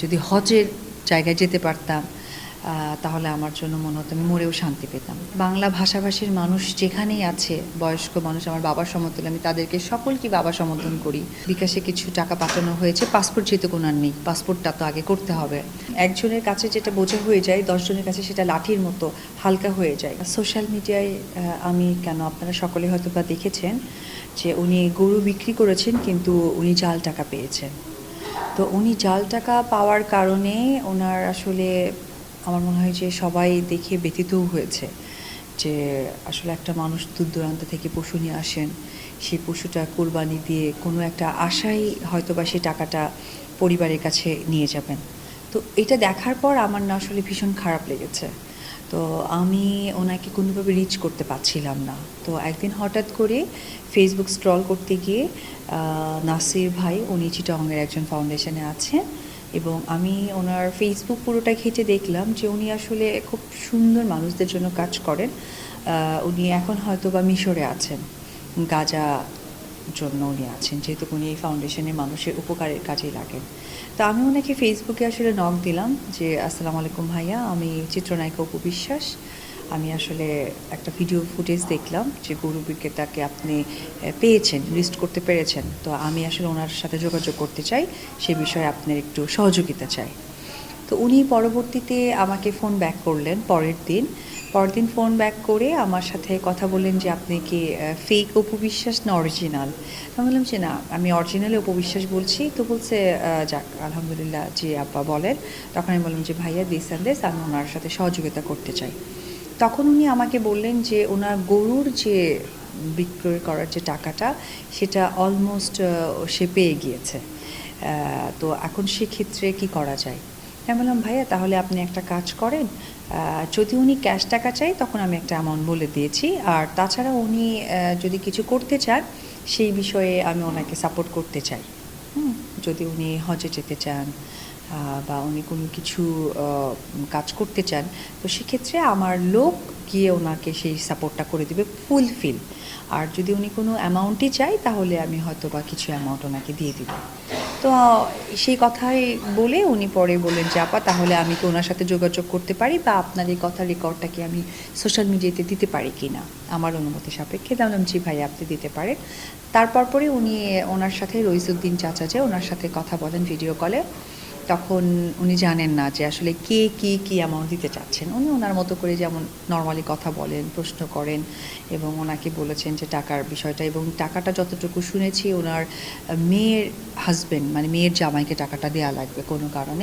যদি হজের জায়গায় যেতে পারতাম তাহলে আমার জন্য মনে হতো আমি মরেও শান্তি পেতাম। বাংলা ভাষাভাষীর মানুষ যেখানেই আছে, বয়স্ক মানুষ, আমার বাবার সমতুল্য, আমি তাদেরকে সকলকে বাবা সম্বোধন করি। বিকাশে কিছু টাকা পাঠানো হয়েছে, পাসপোর্ট যেহেতু কোনো আর নেই, পাসপোর্টটা তো আগে করতে হবে। একজনের কাছে যেটা বোঝা হয়ে যায় 10 জনের কাছে সেটা লাঠির মতো হালকা হয়ে যায়। সোশ্যাল মিডিয়ায় আমি কেন, আপনারা সকলে হয়তো বা দেখেছেন যে উনি গরু বিক্রি করেছেন কিন্তু উনি জাল টাকা পেয়েছেন। তো উনি জাল টাকা পাওয়ার কারণে ওনার আসলে আমার মনে হয় যে সবাই দেখে ব্যথিতও হয়েছে যে আসলে একটা মানুষ দূর দূরান্ত থেকে পশু নিয়ে আসেন, সেই পশুটা কোরবানি দিয়ে কোনো একটা আশায় হয়তো বা সেই টাকাটা পরিবারের কাছে নিয়ে যাবেন। তো এটা দেখার পর আমার না আসলে ভীষণ খারাপ লেগেছে। তো আমি ওনাকে কোনোভাবে রিচ করতে পারছিলাম না। তো একদিন হঠাৎ করে ফেসবুক স্ক্রল করতে গিয়ে নাসির ভাই, উনি চিটাগংয়ের একজন ফাউন্ডেশনে আছেন, এবং আমি ওনার ফেসবুক পুরোটা ঘেঁটে দেখলাম যে উনি আসলে খুব সুন্দর মানুষদের জন্য কাজ করেন। উনি এখন হয়তো বা মিশরে আছেন, গাজা জন্য উনি আছেন, যেহেতু উনি এই ফাউন্ডেশনে মানুষের উপকারের কাজেই লাগেন। তো আমি ওনাকে ফেসবুকে আসলে নক দিলাম যে আসসালামু আলাইকুম ভাইয়া, আমি চিত্রনায়িকা অপু বিশ্বাস। আমি আসলে একটা ভিডিও ফুটেজ দেখলাম যে গরু বিক্রেতাকে আপনি পেয়েছেন, লিস্ট করতে পেরেছেন। তো আমি আসলে ওনার সাথে যোগাযোগ করতে চাই, সে বিষয়ে আপনার একটু সহযোগিতা চাই। তো উনি পরবর্তীতে আমাকে ফোন ব্যাক করলেন পরের দিন ফোন ব্যাক করে আমার সাথে কথা বললেন যে আপনি কি ফেক অপু বিশ্বাস না অরিজিনাল। আমি বললাম যে না, আমি অরিজিনালি অপু বিশ্বাস বলছি। তো বলছে যাক আলহামদুলিল্লাহ, জি আপা বলেন। তখন আমি বললাম যে ভাইয়া দিস অ্যান্ড দিস, আমি ওনার সাথে সহযোগিতা করতে চাই। তখন উনি আমাকে বললেন যে ওনার গরুর যে বিক্রয় করার যে টাকাটা, সেটা অলমোস্ট সে পেয়ে গিয়েছে। তো এখন সেক্ষেত্রে কি করা যায়? আমি বললাম ভাইয়া তাহলে আপনি একটা কাজ করেন, যদি উনি ক্যাশ টাকা চাই তখন আমি একটা অ্যামাউন্ট বলে দিয়েছি, আর তাছাড়া উনি যদি কিছু করতে চান সেই বিষয়ে আমি ওনাকে সাপোর্ট করতে চাই। যদি উনি হজে যেতে চান বা উনি কোনো কিছু কাজ করতে চান, তো সেক্ষেত্রে আমার লোক গিয়ে ওনাকে সেই সাপোর্টটা করে দেবে ফুলফিল। আর যদি উনি কোনো অ্যামাউন্টই চাই তাহলে আমি হয়তো বা কিছু অ্যামাউন্ট ওনাকে দিয়ে দিব। তো সেই কথাই বলে উনি পরে বললেন যে আপা তাহলে আমি কি ওনার সাথে যোগাযোগ করতে পারি, বা আপনার এই কথার রেকর্ডটা কি আমি সোশ্যাল মিডিয়াতে দিতে পারি কি না আমার অনুমতি সাপেক্ষে। বললাম জি ভাই আপনি দিতে পারেন। তারপর পরে উনি ওনার সাথে রইসুদ্দিন চাচা যে ওনার সাথে কথা বলেন ভিডিও কলে। তখন উনি জানেন না যে আসলে কে কী অ্যামাউন্ট দিতে চাচ্ছেন। উনি ওনার মতো করে যেমন নর্মালি কথা বলেন, প্রশ্ন করেন, এবং ওনাকে বলেছেন যে টাকার বিষয়টা, এবং টাকাটা যতটুকু শুনেছি ওনার মেয়ের হাজবেন্ড মানে মেয়ের জামাইকে টাকাটা দেওয়া লাগবে কোনো কারণে।